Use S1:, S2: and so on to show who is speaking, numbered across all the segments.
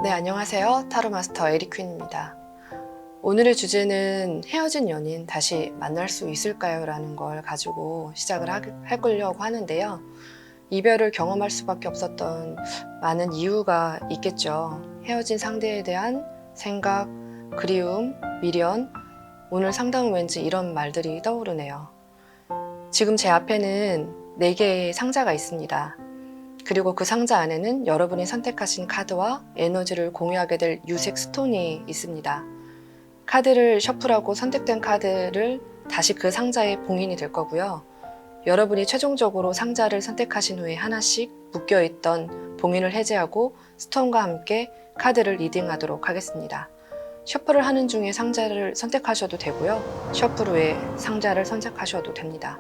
S1: 네, 안녕하세요. 타로 마스터 에리퀸입니다. 오늘의 주제는 헤어진 연인 다시 만날 수 있을까요? 라는 걸 가지고 시작을 해보려고 하는데요. 이별을 경험할 수밖에 없었던 많은 이유가 있겠죠. 헤어진 상대에 대한 생각, 그리움, 미련, 오늘 상담은 왠지 이런 말들이 떠오르네요. 지금 제 앞에는 4개의 상자가 있습니다. 그리고 그 상자 안에는 여러분이 선택하신 카드와 에너지를 공유하게 될 유색 스톤이 있습니다. 카드를 셔플하고 선택된 카드를 다시 그 상자에 봉인이 될 거고요. 여러분이 최종적으로 상자를 선택하신 후에 하나씩 묶여있던 봉인을 해제하고 스톤과 함께 카드를 리딩하도록 하겠습니다. 셔플을 하는 중에 상자를 선택하셔도 되고요. 셔플 후에 상자를 선택하셔도 됩니다.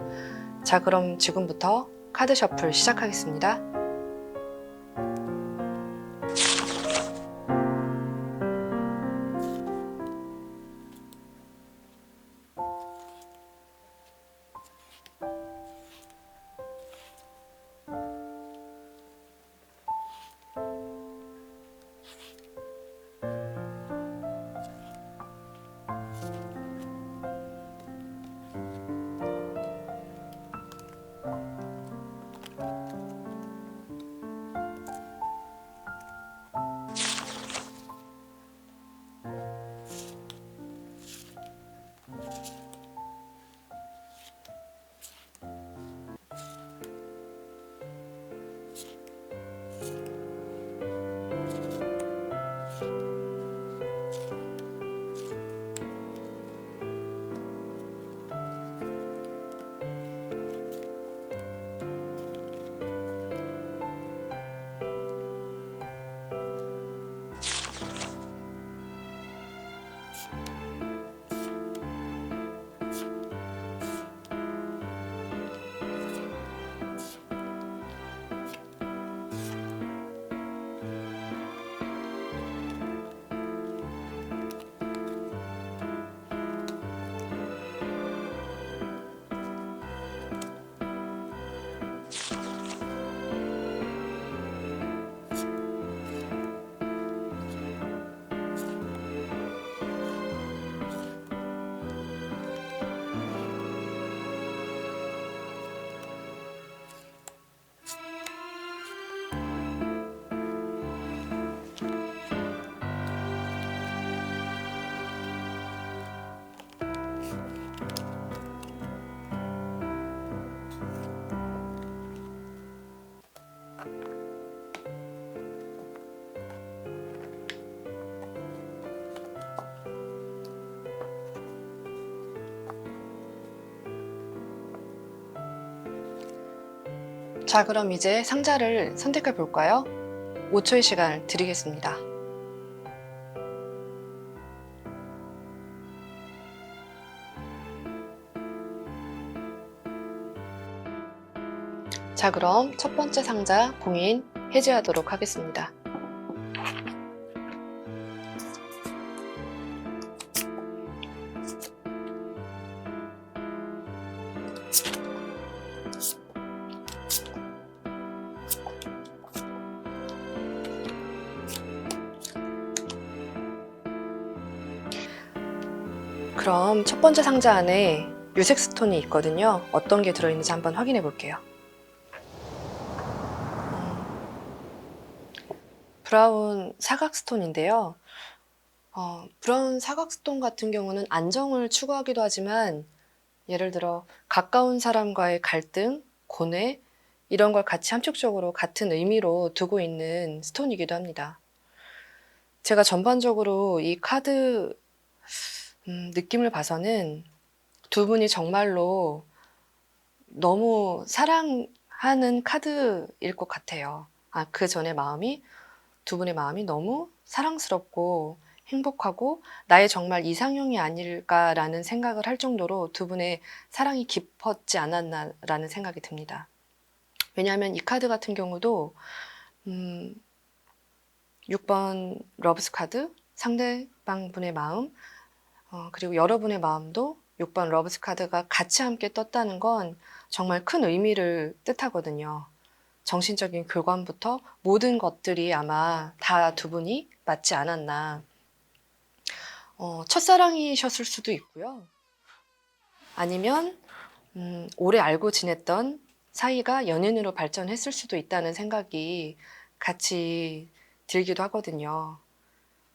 S1: 자, 그럼 지금부터 카드 셔플 시작하겠습니다. 자, 그럼 이제 상자를 선택해 볼까요? 5초의 시간을 드리겠습니다. 자, 그럼 첫 번째 상자 봉인 해제하도록 하겠습니다. 그럼 첫 번째 상자 안에 유색 스톤이 있거든요. 어떤 게 들어있는지 한번 확인해 볼게요. 브라운 사각 스톤인데요. 브라운 사각 스톤 같은 경우는 안정을 추구하기도 하지만 예를 들어 가까운 사람과의 갈등, 고뇌 이런 걸 같이 함축적으로 같은 의미로 두고 있는 스톤이기도 합니다. 제가 전반적으로 이 카드 느낌을 봐서는 두 분이 정말로 너무 사랑하는 카드일 것 같아요. 그 전에 두 분의 마음이 너무 사랑스럽고 행복하고 나의 정말 이상형이 아닐까라는 생각을 할 정도로 두 분의 사랑이 깊었지 않았나라는 생각이 듭니다. 왜냐하면 이 카드 같은 경우도 6번 러브스 카드, 상대방 분의 마음, 그리고 여러분의 마음도 6번 러브스 카드가 같이 함께 떴다는 건 정말 큰 의미를 뜻하거든요. 정신적인 교감부터 모든 것들이 아마 다 두 분이 맞지 않았나. 첫사랑이셨을 수도 있고요. 아니면 오래 알고 지냈던 사이가 연인으로 발전했을 수도 있다는 생각이 같이 들기도 하거든요.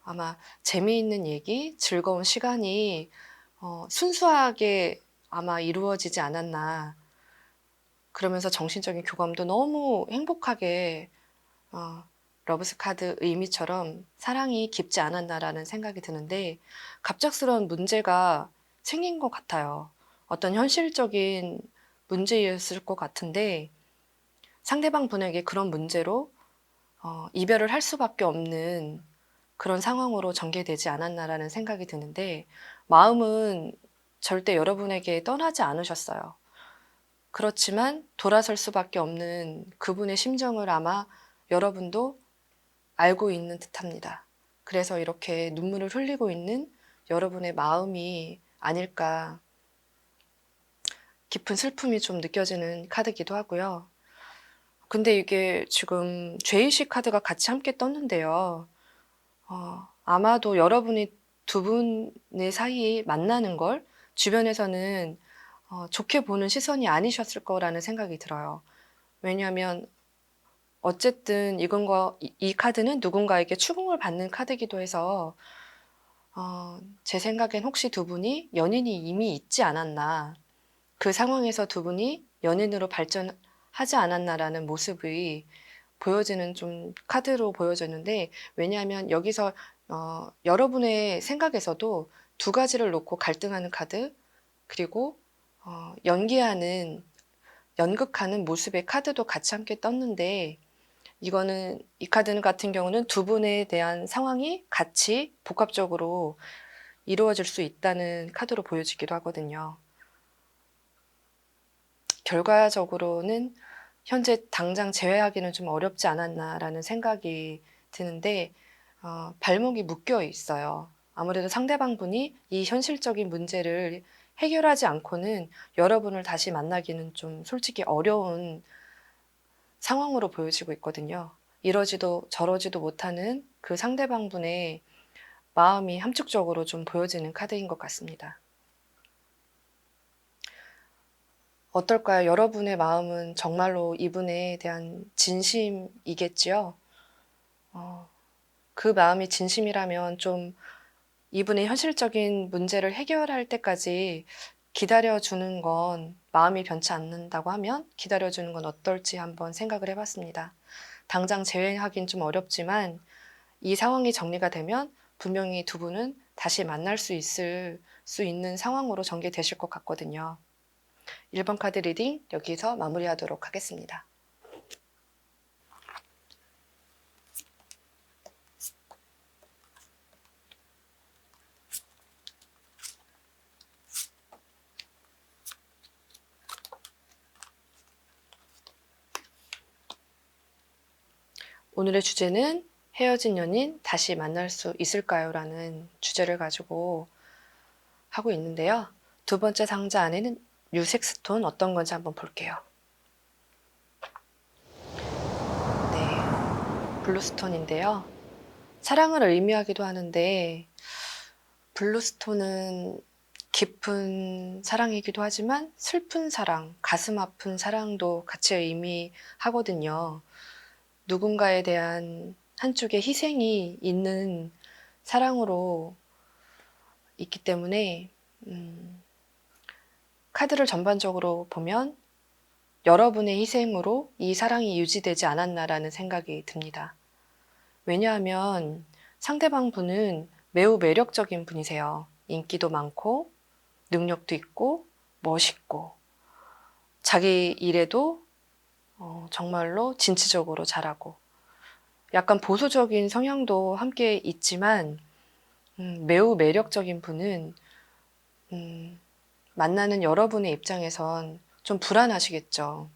S1: 아마 재미있는 얘기, 즐거운 시간이 순수하게 아마 이루어지지 않았나. 그러면서 정신적인 교감도 너무 행복하게 러브스 카드 의미처럼 사랑이 깊지 않았나라는 생각이 드는데 갑작스러운 문제가 생긴 것 같아요. 어떤 현실적인 문제였을 것 같은데 상대방 분에게 그런 문제로 이별을 할 수밖에 없는 그런 상황으로 전개되지 않았나라는 생각이 드는데 마음은 절대 여러분에게 떠나지 않으셨어요. 그렇지만 돌아설 수밖에 없는 그분의 심정을 아마 여러분도 알고 있는 듯합니다. 그래서 이렇게 눈물을 흘리고 있는 여러분의 마음이 아닐까 깊은 슬픔이 좀 느껴지는 카드이기도 하고요. 근데 이게 지금 죄의식 카드가 같이 함께 떴는데요. 아마도 여러분이 두 분의 사이에 만나는 걸 주변에서는 좋게 보는 시선이 아니셨을 거라는 생각이 들어요. 왜냐하면 어쨌든 이 카드는 누군가에게 추궁을 받는 카드이기도 해서 제 생각엔 혹시 두 분이 연인이 이미 있지 않았나, 그 상황에서 두 분이 연인으로 발전하지 않았나라는 모습이 보여지는 좀 카드로 보여졌는데 왜냐하면 여기서 여러분의 생각에서도 두 가지를 놓고 갈등하는 카드 그리고 연극하는 모습의 카드도 같이 함께 떴는데 이 카드 같은 경우는 두 분에 대한 상황이 같이 복합적으로 이루어질 수 있다는 카드로 보여지기도 하거든요. 결과적으로는 현재 당장 제외하기는 좀 어렵지 않았나라는 생각이 드는데 발목이 묶여 있어요. 아무래도 상대방 분이 이 현실적인 문제를 해결하지 않고는 여러분을 다시 만나기는 좀 솔직히 어려운 상황으로 보여지고 있거든요. 이러지도 저러지도 못하는 그 상대방 분의 마음이 함축적으로 좀 보여지는 카드인 것 같습니다. 어떨까요? 여러분의 마음은 정말로 이분에 대한 진심이겠지요? 그 마음이 진심이라면 좀 이분의 현실적인 문제를 해결할 때까지 기다려주는 건 마음이 변치 않는다고 하면 기다려주는 건 어떨지 한번 생각을 해봤습니다. 당장 재회하긴 좀 어렵지만 이 상황이 정리가 되면 분명히 두 분은 다시 만날 수 있는 상황으로 전개되실 것 같거든요. 1번 카드 리딩 여기서 마무리하도록 하겠습니다. 오늘의 주제는 헤어진 연인 다시 만날 수 있을까요? 라는 주제를 가지고 하고 있는데요. 두 번째 상자 안에는 유색 스톤 어떤 건지 한번 볼게요. 네, 블루스톤인데요. 사랑을 의미하기도 하는데 블루스톤은 깊은 사랑이기도 하지만 슬픈 사랑, 가슴 아픈 사랑도 같이 의미하거든요. 누군가에 대한 한쪽의 희생이 있는 사랑으로 있기 때문에 카드를 전반적으로 보면 여러분의 희생으로 이 사랑이 유지되지 않았나라는 생각이 듭니다. 왜냐하면 상대방 분은 매우 매력적인 분이세요. 인기도 많고 능력도 있고 멋있고 자기 일에도 정말로 진취적으로 잘하고 약간 보수적인 성향도 함께 있지만 매우 매력적인 분은 만나는 여러분의 입장에선 좀 불안하시겠죠.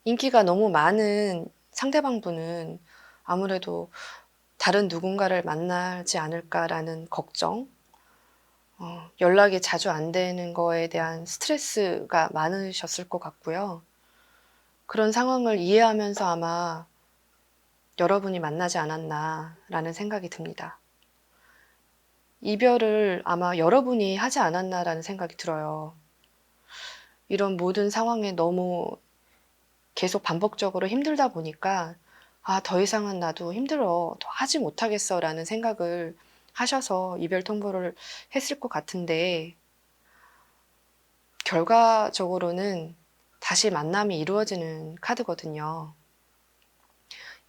S1: 인기가 너무 많은 상대방 분은 아무래도 다른 누군가를 만나지 않을까라는 걱정, 연락이 자주 안 되는 거에 대한 스트레스가 많으셨을 것 같고요. 그런 상황을 이해하면서 아마 여러분이 만나지 않았나라는 생각이 듭니다. 이별을 아마 여러분이 하지 않았나라는 생각이 들어요. 이런 모든 상황에 너무 계속 반복적으로 힘들다 보니까 더 이상은 나도 힘들어. 더 하지 못하겠어라는 생각을 하셔서 이별 통보를 했을 것 같은데 결과적으로는 다시 만남이 이루어지는 카드거든요.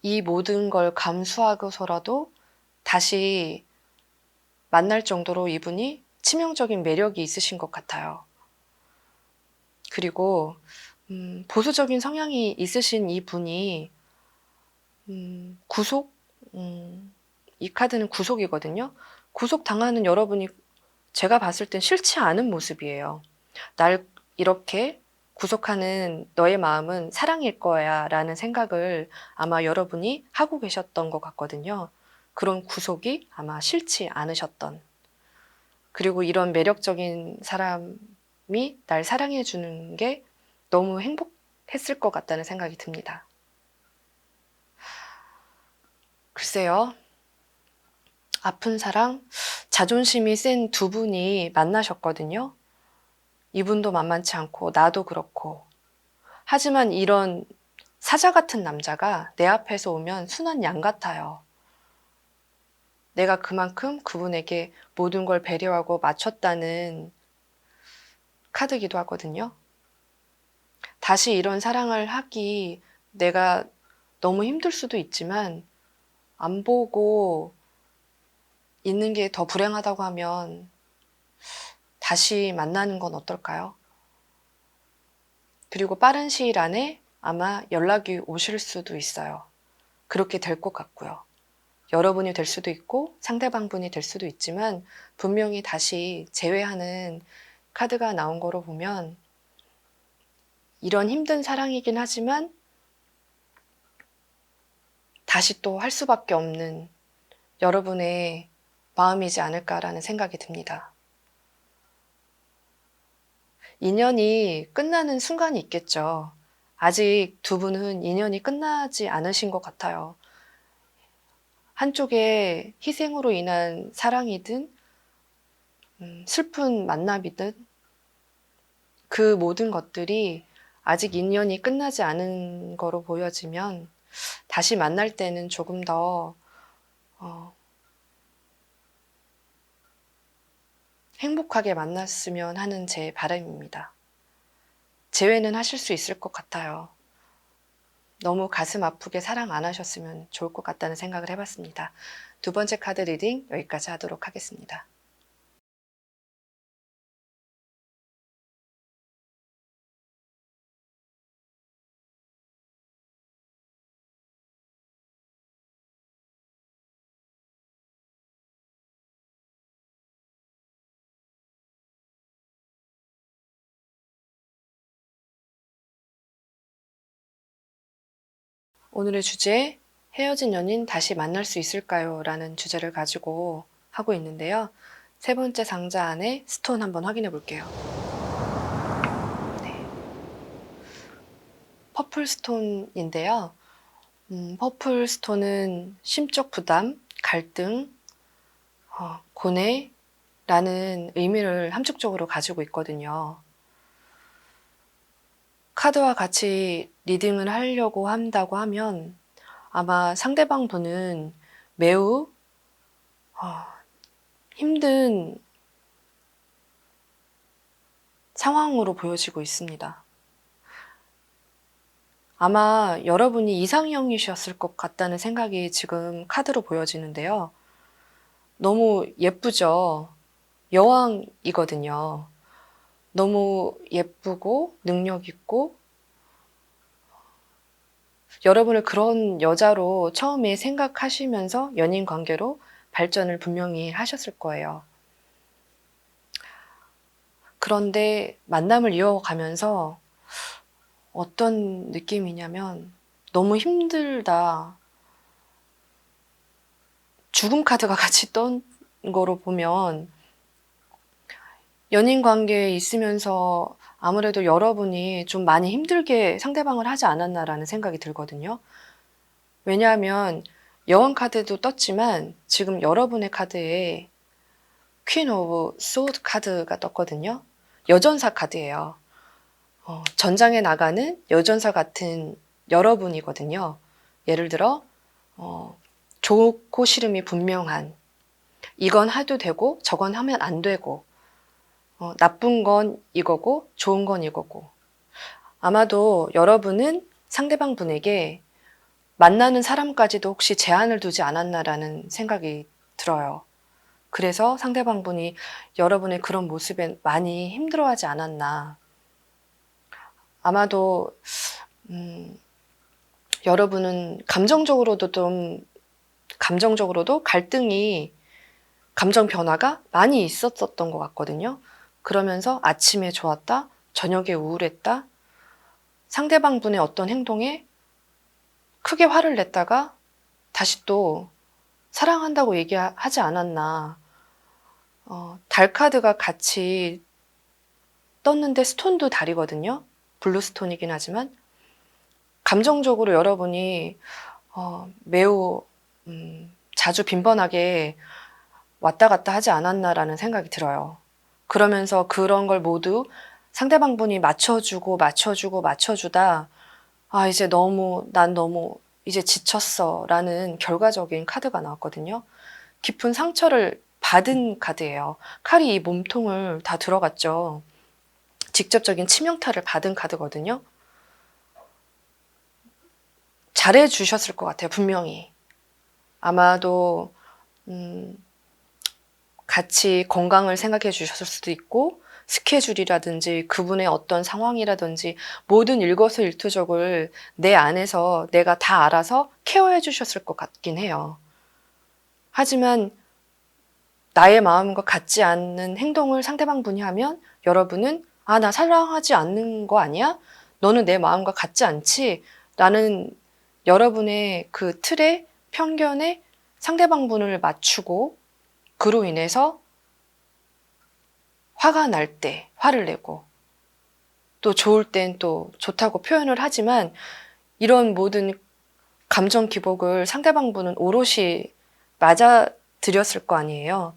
S1: 이 모든 걸 감수하고서라도 다시 만날 정도로 이분이 치명적인 매력이 있으신 것 같아요. 그리고 보수적인 성향이 있으신 이 분이 구속, 이 카드는 구속이거든요. 구속당하는 여러분이 제가 봤을 땐 싫지 않은 모습이에요. 날 이렇게 구속하는 너의 마음은 사랑일 거야 라는 생각을 아마 여러분이 하고 계셨던 것 같거든요. 그런 구속이 아마 싫지 않으셨던. 그리고 이런 매력적인 사람이 날 사랑해 주는 게 너무 행복했을 것 같다는 생각이 듭니다. 글쎄요. 아픈 사랑, 자존심이 센 두 분이 만나셨거든요. 이분도 만만치 않고 나도 그렇고. 하지만 이런 사자 같은 남자가 내 앞에서 오면 순한 양 같아요. 내가 그만큼 그분에게 모든 걸 배려하고 맞췄다는 카드기도 하거든요. 다시 이런 사랑을 하기 내가 너무 힘들 수도 있지만 안 보고 있는 게 더 불행하다고 하면 다시 만나는 건 어떨까요? 그리고 빠른 시일 안에 아마 연락이 오실 수도 있어요. 그렇게 될 것 같고요. 여러분이 될 수도 있고 상대방분이 될 수도 있지만 분명히 다시 재회하는 카드가 나온 거로 보면 이런 힘든 사랑이긴 하지만 다시 또 할 수밖에 없는 여러분의 마음이지 않을까라는 생각이 듭니다. 인연이 끝나는 순간이 있겠죠. 아직 두 분은 인연이 끝나지 않으신 것 같아요. 한쪽에 희생으로 인한 사랑이든 슬픈 만남이든 그 모든 것들이 아직 인연이 끝나지 않은 거로 보여지면 다시 만날 때는 조금 더 행복하게 만났으면 하는 제 바람입니다. 재회는 하실 수 있을 것 같아요. 너무 가슴 아프게 사랑 안 하셨으면 좋을 것 같다는 생각을 해봤습니다. 두 번째 카드 리딩 여기까지 하도록 하겠습니다. 오늘의 주제, 헤어진 연인 다시 만날 수 있을까요? 라는 주제를 가지고 하고 있는데요. 세 번째 상자 안에 스톤 한번 확인해 볼게요. 네. 퍼플 스톤인데요. 퍼플 스톤은 심적 부담, 갈등, 고뇌라는 의미를 함축적으로 가지고 있거든요. 카드와 같이 리딩을 하려고 한다고 하면 아마 상대방 분은 매우 힘든 상황으로 보여지고 있습니다. 아마 여러분이 이상형이셨을 것 같다는 생각이 지금 카드로 보여지는데요. 너무 예쁘죠? 여왕이거든요. 너무 예쁘고 능력 있고 여러분을 그런 여자로 처음에 생각하시면서 연인 관계로 발전을 분명히 하셨을 거예요. 그런데 만남을 이어가면서 어떤 느낌이냐면 너무 힘들다. 죽음 카드가 같이 떤 거로 보면 연인 관계에 있으면서 아무래도 여러분이 좀 많이 힘들게 상대방을 하지 않았나라는 생각이 들거든요. 왜냐하면 여왕 카드도 떴지만 지금 여러분의 카드에 퀸 오브 소드 카드가 떴거든요. 여전사 카드예요. 전장에 나가는 여전사 같은 여러분이거든요. 예를 들어 좋고 싫음이 분명한, 이건 해도 되고 저건 하면 안 되고, 나쁜 건 이거고 좋은 건 이거고. 아마도 여러분은 상대방 분에게 만나는 사람까지도 혹시 제한을 두지 않았나라는 생각이 들어요. 그래서 상대방 분이 여러분의 그런 모습에 많이 힘들어하지 않았나. 아마도 여러분은 감정적으로도 갈등이, 감정 변화가 많이 있었던 것 같거든요. 그러면서 아침에 좋았다, 저녁에 우울했다, 상대방 분의 어떤 행동에 크게 화를 냈다가 다시 또 사랑한다고 얘기하지 않았나. 달 카드가 같이 떴는데 스톤도 달이거든요. 블루 스톤이긴 하지만 감정적으로 여러분이 매우 자주 빈번하게 왔다 갔다 하지 않았나라는 생각이 들어요. 그러면서 그런 걸 모두 상대방 분이 맞춰주다, 난 너무 이제 지쳤어 라는 결과적인 카드가 나왔거든요. 깊은 상처를 받은 카드예요. 칼이 이 몸통을 다 들어갔죠. 직접적인 치명타를 받은 카드거든요. 잘해주셨을 것 같아요, 분명히. 아마도 같이 건강을 생각해 주셨을 수도 있고, 스케줄이라든지 그분의 어떤 상황이라든지 모든 일거수일투족을 내 안에서 내가 다 알아서 케어해 주셨을 것 같긴 해요. 하지만 나의 마음과 같지 않는 행동을 상대방 분이 하면 여러분은 나 사랑하지 않는 거 아니야? 너는 내 마음과 같지 않지? 라는 여러분의 그 틀에, 편견에 상대방 분을 맞추고 그로 인해서 화가 날 때 화를 내고, 또 좋을 땐 또 좋다고 표현을 하지만 이런 모든 감정 기복을 상대방 분은 오롯이 맞아들였을 거 아니에요.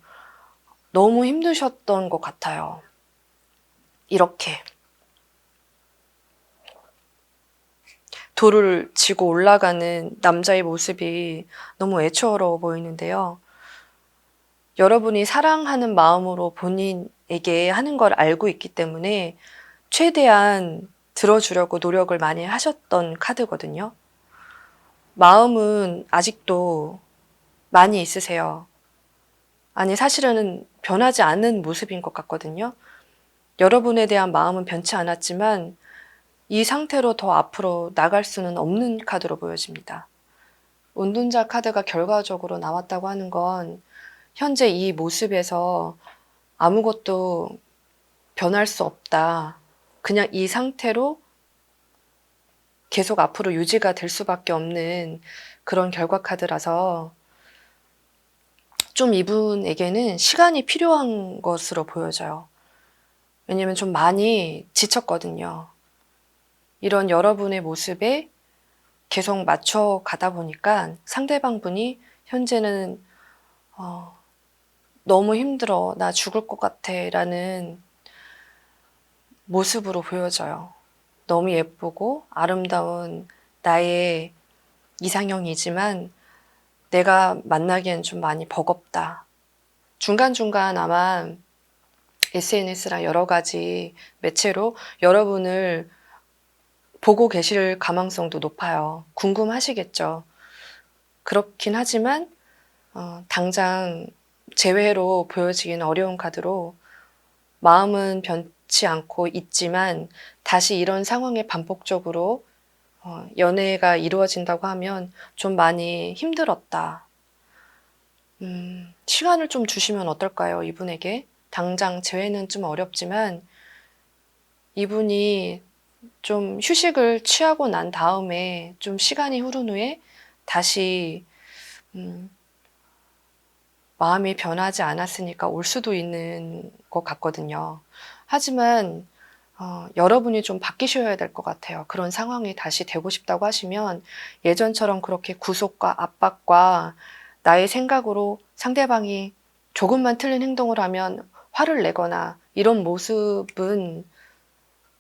S1: 너무 힘드셨던 것 같아요. 이렇게 돌을 지고 올라가는 남자의 모습이 너무 애처로워 보이는데요. 여러분이 사랑하는 마음으로 본인에게 하는 걸 알고 있기 때문에 최대한 들어주려고 노력을 많이 하셨던 카드거든요. 마음은 아직도 많이 있으세요. 아니, 사실은 변하지 않는 모습인 것 같거든요. 여러분에 대한 마음은 변치 않았지만 이 상태로 더 앞으로 나갈 수는 없는 카드로 보여집니다. 운둔자 카드가 결과적으로 나왔다고 하는 건 현재 이 모습에서 아무것도 변할 수 없다. 그냥 이 상태로 계속 앞으로 유지가 될 수밖에 없는 그런 결과 카드라서 좀 이분에게는 시간이 필요한 것으로 보여져요. 왜냐면 좀 많이 지쳤거든요. 이런 여러분의 모습에 계속 맞춰 가다 보니까 상대방 분이 현재는 너무 힘들어, 나 죽을 것 같아 라는 모습으로 보여져요. 너무 예쁘고 아름다운 나의 이상형이지만 내가 만나기엔 좀 많이 버겁다. 중간중간 아마 SNS랑 여러 가지 매체로 여러분을 보고 계실 가망성도 높아요. 궁금하시겠죠. 그렇긴 하지만 당장 재회로 보여지기는 어려운 카드로 마음은 변치 않고 있지만 다시 이런 상황에 반복적으로 연애가 이루어진다고 하면 좀 많이 힘들었다. 시간을 좀 주시면 어떨까요, 이분에게? 당장 재회는 좀 어렵지만 이분이 좀 휴식을 취하고 난 다음에 좀 시간이 흐른 후에 다시 마음이 변하지 않았으니까 올 수도 있는 것 같거든요. 하지만 여러분이 좀 바뀌셔야 될 것 같아요. 그런 상황이 다시 되고 싶다고 하시면 예전처럼 그렇게 구속과 압박과 나의 생각으로 상대방이 조금만 틀린 행동을 하면 화를 내거나 이런 모습은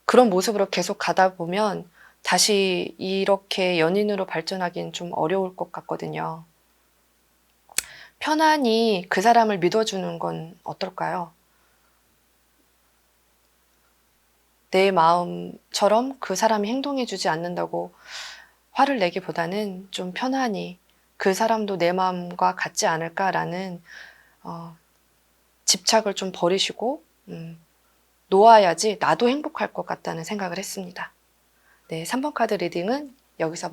S1: 그런 모습으로 계속 가다 보면 다시 이렇게 연인으로 발전하기는 좀 어려울 것 같거든요. 편안히 그 사람을 믿어주는 건 어떨까요? 내 마음처럼 그 사람이 행동해주지 않는다고 화를 내기보다는 좀 편안히 그 사람도 내 마음과 같지 않을까라는 집착을 좀 버리시고 놓아야지 나도 행복할 것 같다는 생각을 했습니다. 네, 3번 카드 리딩은 여기서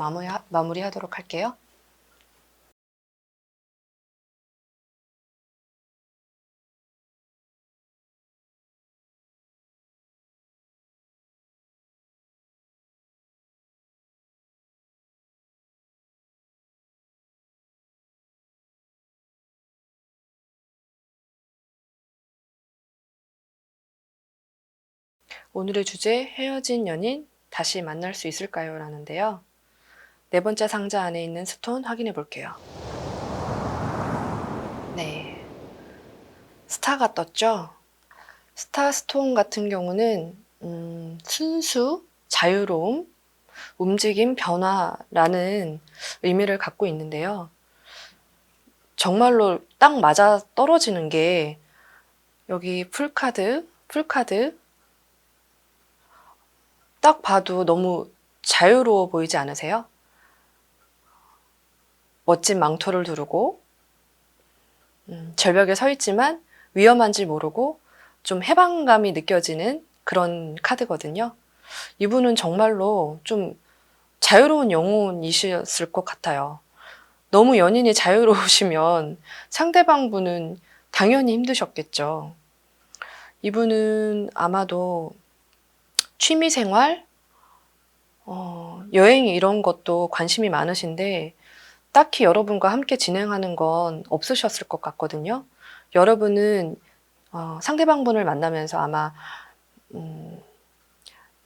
S1: 마무리하도록 할게요. 오늘의 주제, 헤어진 연인 다시 만날 수 있을까요? 라는데요. 네 번째 상자 안에 있는 스톤 확인해 볼게요. 네, 스타가 떴죠? 스타 스톤 같은 경우는 순수, 자유로움, 움직임, 변화라는 의미를 갖고 있는데요. 정말로 딱 맞아 떨어지는 게 여기 풀카드 딱 봐도 너무 자유로워 보이지 않으세요? 멋진 망토를 두르고 절벽에 서 있지만 위험한지 모르고 좀 해방감이 느껴지는 그런 카드거든요. 이분은 정말로 좀 자유로운 영혼이셨을 것 같아요. 너무 연인이 자유로우시면 상대방 분은 당연히 힘드셨겠죠. 이분은 아마도 취미생활, 여행 이런 것도 관심이 많으신데 딱히 여러분과 함께 진행하는 건 없으셨을 것 같거든요. 여러분은 상대방 분을 만나면서 아마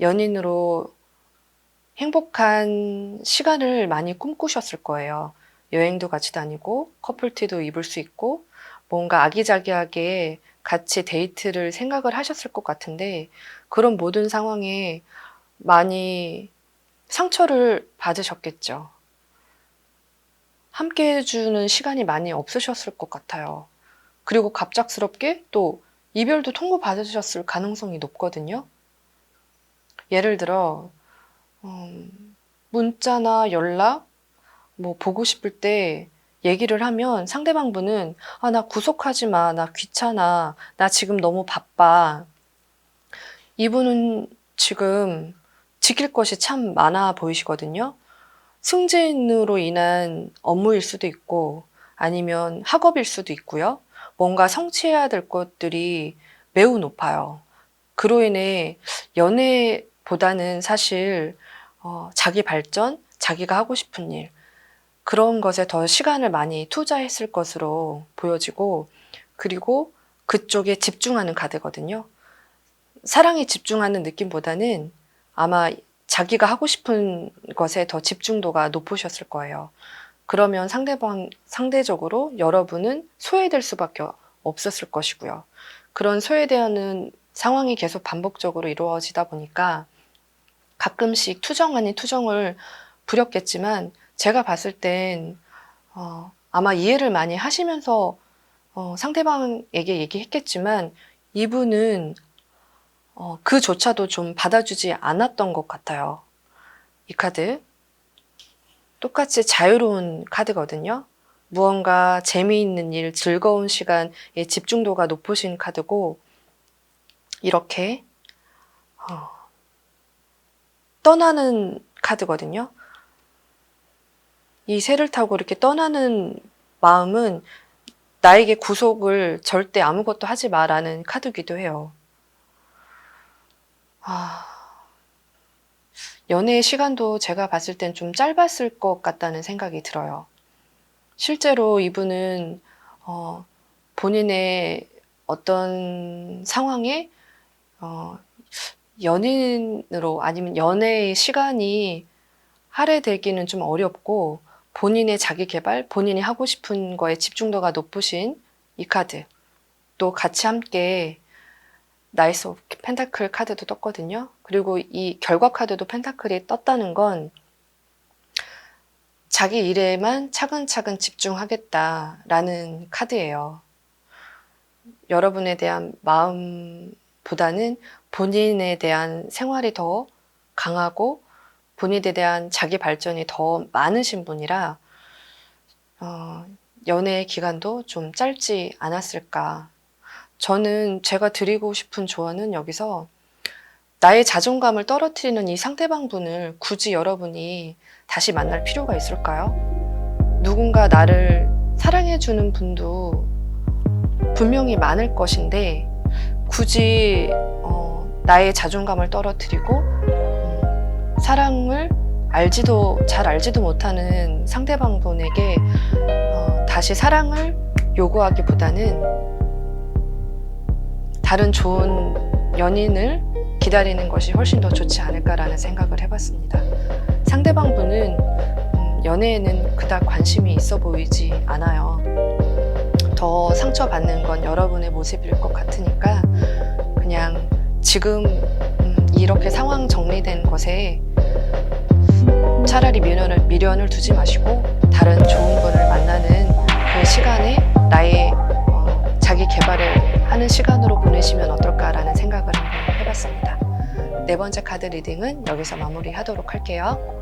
S1: 연인으로 행복한 시간을 많이 꿈꾸셨을 거예요. 여행도 같이 다니고 커플티도 입을 수 있고 뭔가 아기자기하게 같이 데이트를 생각을 하셨을 것 같은데 그런 모든 상황에 많이 상처를 받으셨겠죠. 함께 해주는 시간이 많이 없으셨을 것 같아요. 그리고 갑작스럽게 또 이별도 통보받으셨을 가능성이 높거든요. 예를 들어 문자나 연락, 뭐 보고 싶을 때 얘기를 하면 상대방 분은 아, 나 구속하지 마. 나 귀찮아. 나 지금 너무 바빠. 이분은 지금 지킬 것이 참 많아 보이시거든요. 승진으로 인한 업무일 수도 있고 아니면 학업일 수도 있고요. 뭔가 성취해야 될 것들이 매우 높아요. 그로 인해 연애보다는 사실 자기 발전, 자기가 하고 싶은 일, 그런 것에 더 시간을 많이 투자했을 것으로 보여지고, 그리고 그쪽에 집중하는 카드거든요. 사랑에 집중하는 느낌보다는 아마 자기가 하고 싶은 것에 더 집중도가 높으셨을 거예요. 그러면 상대적으로 여러분은 소외될 수밖에 없었을 것이고요. 그런 소외되는 상황이 계속 반복적으로 이루어지다 보니까 가끔씩 투정 아닌 투정을 부렸겠지만 제가 봤을 땐 아마 이해를 많이 하시면서 상대방에게 얘기했겠지만 이분은 그조차도 좀 받아주지 않았던 것 같아요. 이 카드 똑같이 자유로운 카드거든요. 무언가 재미있는 일, 즐거운 시간에 집중도가 높으신 카드고 이렇게 떠나는 카드거든요. 이 새를 타고 이렇게 떠나는 마음은 나에게 구속을 절대 아무것도 하지 마라는 카드기도 해요. 연애의 시간도 제가 봤을 땐 좀 짧았을 것 같다는 생각이 들어요. 실제로 이분은 본인의 어떤 상황에 연인으로 아니면 연애의 시간이 할애되기는 좀 어렵고 본인의 자기 개발, 본인이 하고 싶은 거에 집중도가 높으신 이 카드, 또 같이 함께 나이스 오브 펜타클 카드도 떴거든요. 그리고 이 결과 카드도 펜타클이 떴다는 건 자기 일에만 차근차근 집중하겠다라는 카드예요. 여러분에 대한 마음보다는 본인에 대한 생활이 더 강하고 본인에 대한 자기 발전이 더 많으신 분이라 연애 기간도 좀 짧지 않았을까. 저는 제가 드리고 싶은 조언은 여기서 나의 자존감을 떨어뜨리는 이 상대방 분을 굳이 여러분이 다시 만날 필요가 있을까요? 누군가 나를 사랑해주는 분도 분명히 많을 것인데 굳이 나의 자존감을 떨어뜨리고 사랑을 잘 알지도 못하는 상대방 분에게 다시 사랑을 요구하기보다는 다른 좋은 연인을 기다리는 것이 훨씬 더 좋지 않을까라는 생각을 해봤습니다. 상대방 분은 연애에는 그닥 관심이 있어 보이지 않아요. 더 상처받는 건 여러분의 모습일 것 같으니까 그냥 지금 이렇게 상황 정리된 것에 차라리 미련을 두지 마시고 다른 좋은 분을 만나는 그 시간에 나의 자기 개발을 하는 시간으로 보내시면 어떨까라는 생각을 한번 해봤습니다. 네 번째 카드 리딩은 여기서 마무리하도록 할게요.